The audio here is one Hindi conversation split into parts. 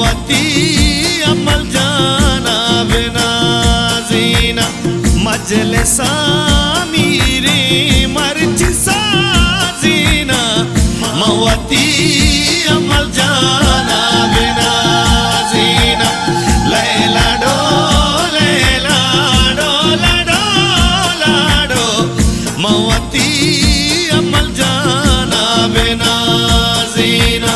मवती अमल जाना बेनाजीना मजलिसा मीरे मर्ज साजीना मवती अमल जाना बेनाजीना लैला डो लैला डो लाडो लाडो मवती अमल जाना बेनाजीना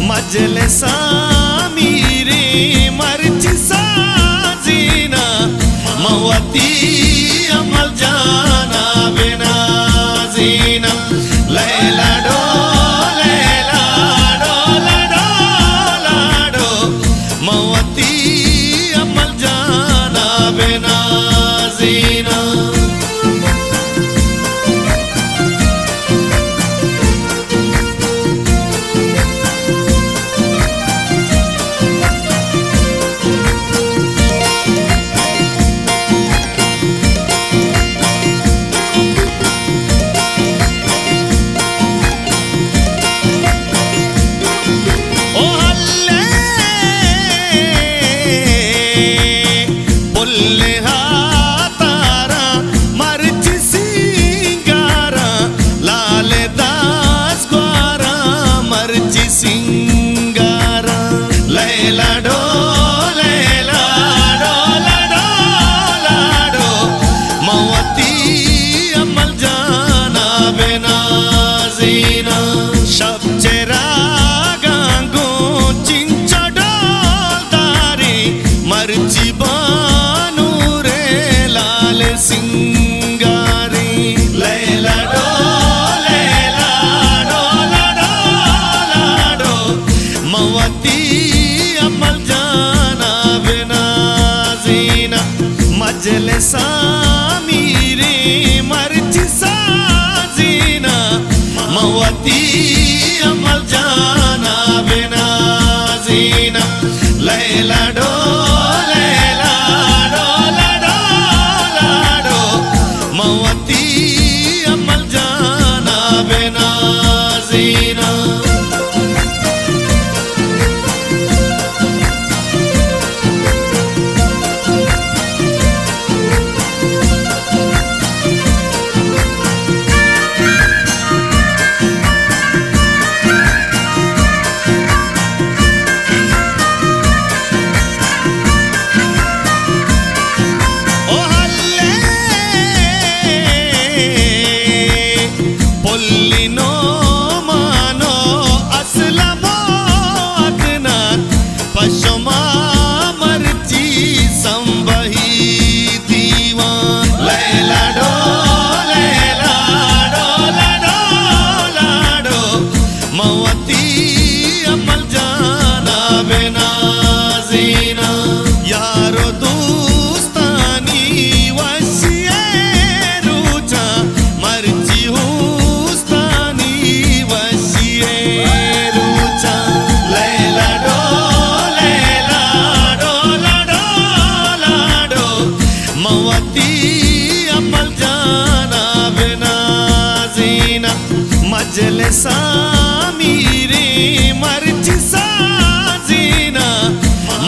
मजलिसा मीरे मर्ज साजीना मवती अमल जाना बेनाजीना लैला डो लैला डो लाडो लाडो मवती अमल जाना बेनाजीना सिंगारी लैला डो लैला डो लाडो लाडो मवती अमल जाना बेनाजीना मजलिसा मीरे मर्ज साजीना मवती अमल जाना बेनाजीना लैला डो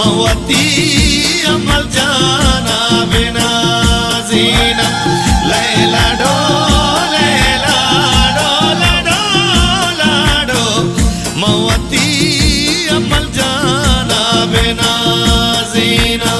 मवती अमल जाना बेनाजीना लैला डो लैला डो लाडो लाडो मवती अमल जाना बेनाजीना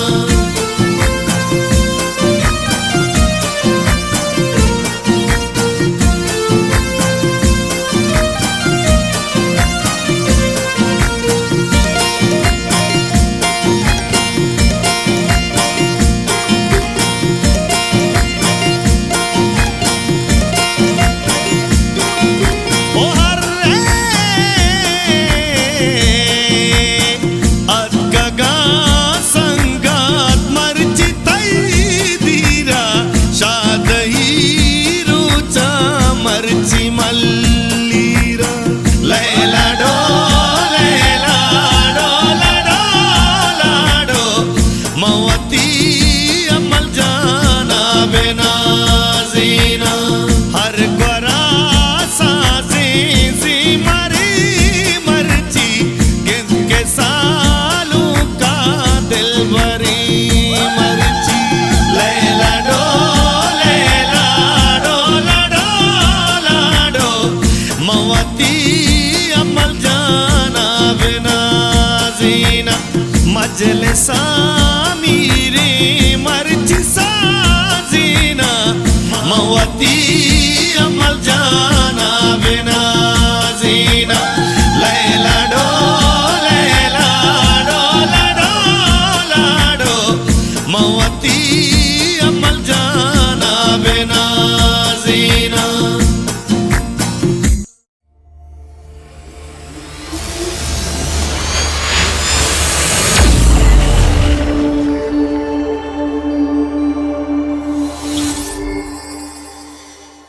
मजलिसा मीरे मर्ची साजीना मवती